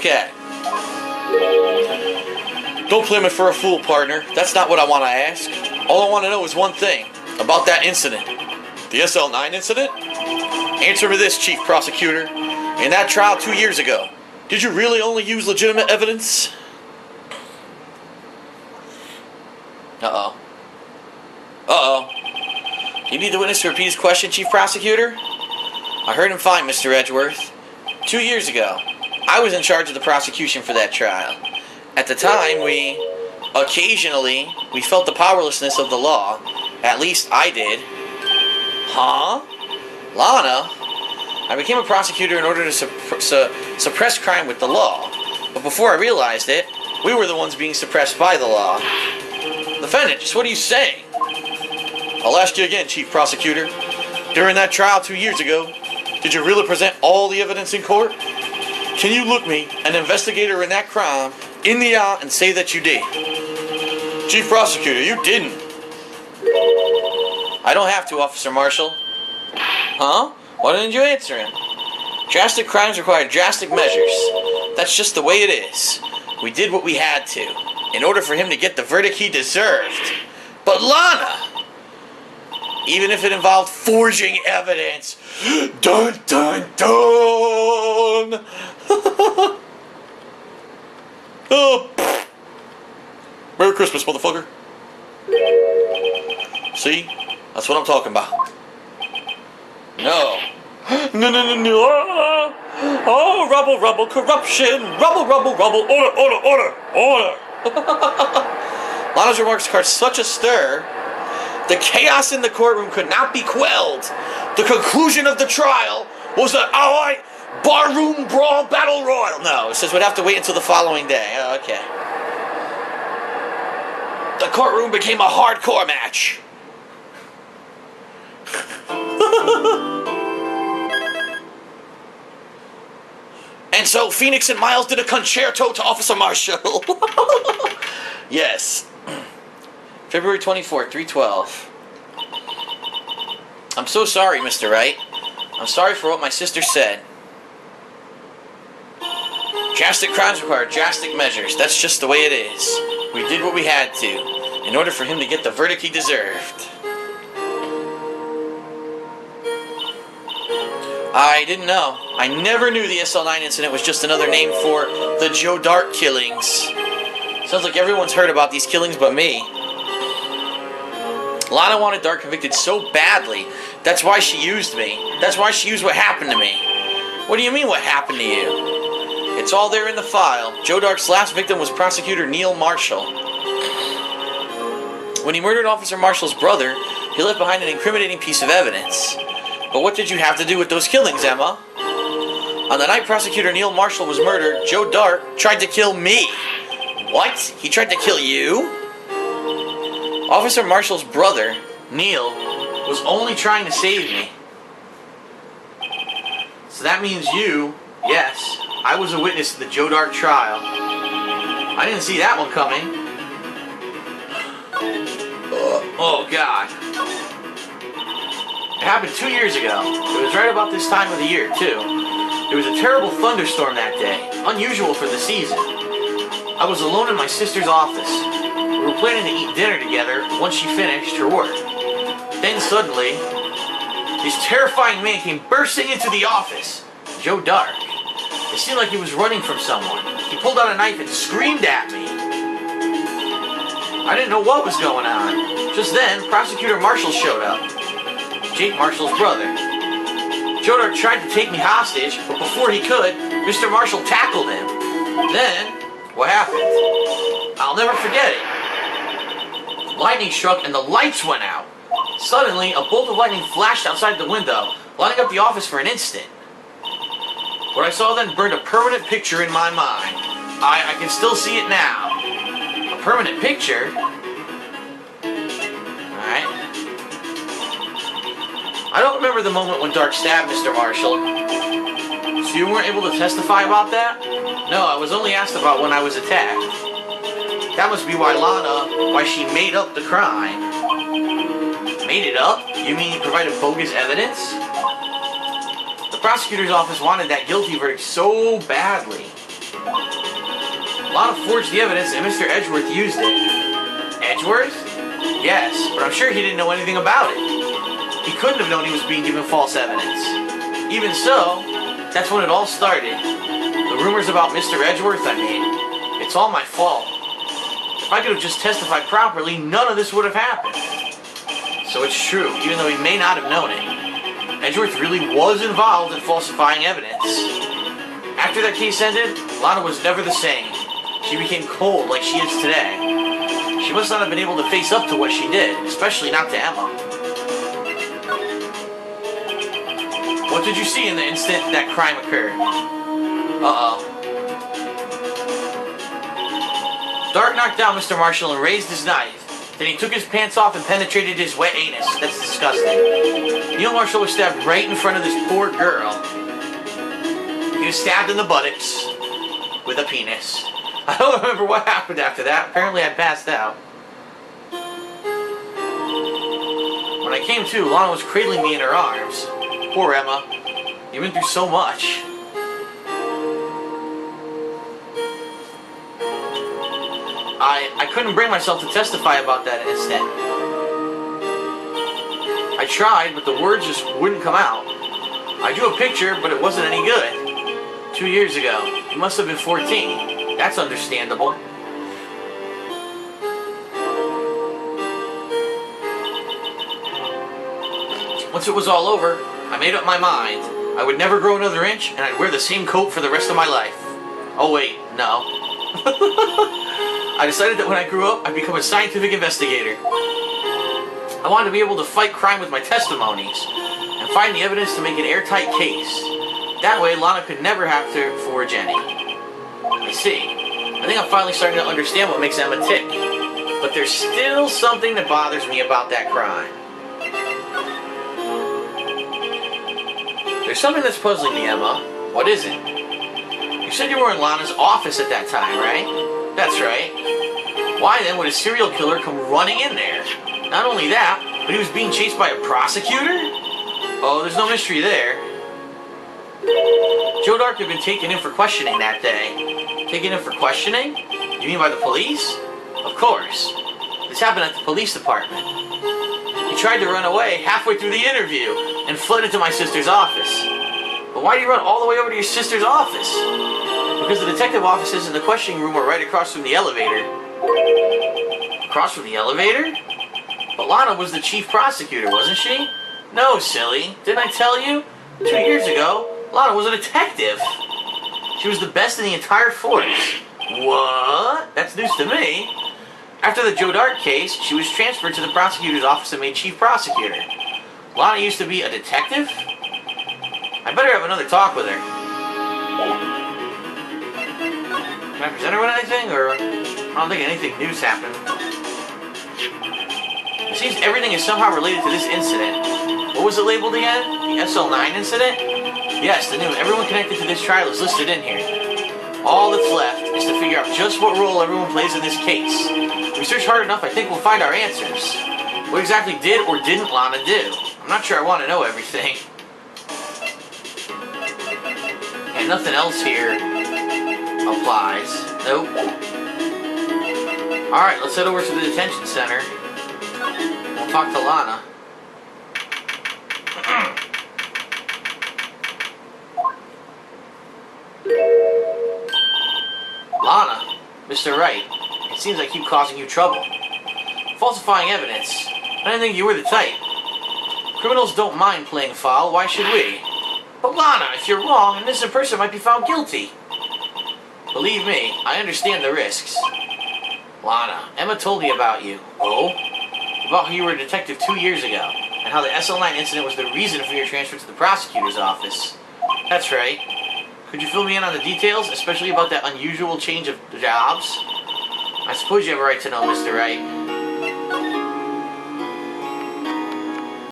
Okay. Don't play me for a fool, partner. That's not what I want to ask. All I want to know is one thing about that incident. The SL9 incident? Answer me this, Chief Prosecutor. In that trial 2 years ago, did you really only use legitimate evidence? Uh-oh. Uh-oh. You need the witness to repeat his question, Chief Prosecutor? I heard him fine, Mr. Edgeworth. 2 years ago, I was in charge of the prosecution for that trial. At the time, we felt the powerlessness of the law. At least I did. Huh? Lana? I became a prosecutor in order to suppress crime with the law. But before I realized it, we were the ones being suppressed by the law. Defendant, just what are you saying? I'll ask you again, Chief Prosecutor. During that trial 2 years ago, did you really present all the evidence in court? Can you look me, an investigator in that crime, in the eye and say that you did? Chief Prosecutor, you didn't. I don't have to, Officer Marshall. Huh? Why didn't you answer him? Drastic crimes require drastic measures. That's just the way it is. We did what we had to, in order for him to get the verdict he deserved. But Lana! Even if it involved forging evidence. Dun dun dun! Oh, pfft. Merry Christmas, motherfucker. See? That's what I'm talking about. No. No. Oh, rubble, rubble, corruption. Rubble, rubble, rubble. Order. Lana's remarks caused such a stir. The chaos in the courtroom could not be quelled. The conclusion of the trial was an outright barroom brawl battle royal. No, it says we'd have to wait until the following day. Oh, okay. The courtroom became a hardcore match. And so Phoenix and Miles did a concerto to Officer Marshall. Yes. February 24th, 3:12. I'm so sorry, Mr. Wright. I'm sorry for what my sister said. Drastic crimes require drastic measures. That's just the way it is. We did what we had to, in order for him to get the verdict he deserved. I didn't know. I never knew the SL9 incident was just another name for the Joe Dart killings. Sounds like everyone's heard about these killings but me. Lana wanted Dart convicted so badly. That's why she used me. That's why she used what happened to me. What do you mean, what happened to you? It's all there in the file. Joe Dart's last victim was prosecutor Neil Marshall. When he murdered Officer Marshall's brother, he left behind an incriminating piece of evidence. But what did you have to do with those killings, Emma? On the night prosecutor Neil Marshall was murdered, Joe Dart tried to kill me. What? He tried to kill you? Officer Marshall's brother, Neil, was only trying to save me. So that means you, yes, I was a witness to the Joe Dart trial. I didn't see that one coming. Oh, God. It happened 2 years ago. It was right about this time of the year, too. There was a terrible thunderstorm that day, unusual for the season. I was alone in my sister's office. We were planning to eat dinner together once she finished her work. Then suddenly, this terrifying man came bursting into the office. Joe Dart. It seemed like he was running from someone. He pulled out a knife and screamed at me. I didn't know what was going on. Just then, Prosecutor Marshall showed up. Jake Marshall's brother. Joe Dart tried to take me hostage, but before he could, Mr. Marshall tackled him. Then, what happened? I'll never forget it. Lightning struck and the lights went out. Suddenly, a bolt of lightning flashed outside the window, lighting up the office for an instant. What I saw then burned a permanent picture in my mind. I can still see it now. A permanent picture? Alright. I don't remember the moment when Dart stabbed Mr. Marshall. So you weren't able to testify about that? No, I was only asked about when I was attacked. That must be why she made up the crime. Made it up? You mean you provided bogus evidence? The prosecutor's office wanted that guilty verdict so badly. Lana forged the evidence and Mr. Edgeworth used it. Edgeworth? Yes, but I'm sure he didn't know anything about it. He couldn't have known he was being given false evidence. Even so, that's when it all started. The rumors about Mr. Edgeworth, I mean, it's all my fault. If I could have just testified properly, none of this would have happened. So it's true, even though he may not have known it. Edgeworth really was involved in falsifying evidence. After that case ended, Lana was never the same. She became cold like she is today. She must not have been able to face up to what she did, especially not to Emma. What did you see in the instant that crime occurred? Uh-oh. Dart knocked down Mr. Marshall and raised his knife. Then he took his pants off and penetrated his wet anus. That's disgusting. Neil Marshall was stabbed right in front of this poor girl. He was stabbed in the buttocks with a penis. I don't remember what happened after that. Apparently I passed out. When I came to, Lana was cradling me in her arms. Poor Emma. You've been through so much. I couldn't bring myself to testify about that incident. I tried, but the words just wouldn't come out. I drew a picture, but it wasn't any good. 2 years ago. You must have been 14. That's understandable. Once it was all over, I made up my mind. I would never grow another inch, and I'd wear the same coat for the rest of my life. Oh wait, no. I decided that when I grew up, I'd become a scientific investigator. I wanted to be able to fight crime with my testimonies, and find the evidence to make an airtight case. That way, Lana could never have to forge any. I see. I think I'm finally starting to understand what makes Emma tick. But there's still something that bothers me about that crime. There's something that's puzzling me, Emma. What is it? You said you were in Lana's office at that time, right? That's right. Why then would a serial killer come running in there? Not only that, but he was being chased by a prosecutor? Oh, there's no mystery there. Joe Dark had been taken in for questioning that day. Taken in for questioning? You mean by the police? Of course. This happened at the police department. He tried to run away halfway through the interview and fled into my sister's office. But why did he run all the way over to your sister's office? Because the detective offices in the questioning room were right across from the elevator. Across from the elevator? But Lana was the chief prosecutor, wasn't she? No, silly. Didn't I tell you? 2 years ago, Lana was a detective. She was the best in the entire force. What? That's news to me. After the Joe Dart case, she was transferred to the prosecutor's office and made chief prosecutor. Lana used to be a detective? I better have another talk with her. Can I present her with anything, or I don't think anything new's happened. It seems everything is somehow related to this incident. What was it labeled again? The SL9 incident? Yes, the new everyone connected to this trial is listed in here. All that's left is to figure out just what role everyone plays in this case. If we search hard enough, I think we'll find our answers. What exactly did or didn't Lana do? I'm not sure I want to know everything. And nothing else here applies. Nope. Alright, let's head over to the detention center. We'll talk to Lana. Lana, Mr. Wright, it seems I keep causing you trouble. Falsifying evidence. I didn't think you were the type. Criminals don't mind playing foul, why should we? But Lana, if you're wrong, an innocent person might be found guilty. Believe me, I understand the risks. Lana, Emma told me about you. Oh? About how you were a detective 2 years ago, and how the SL9 incident was the reason for your transfer to the prosecutor's office. That's right. Could you fill me in on the details, especially about that unusual change of jobs? I suppose you have a right to know, Mr. Wright.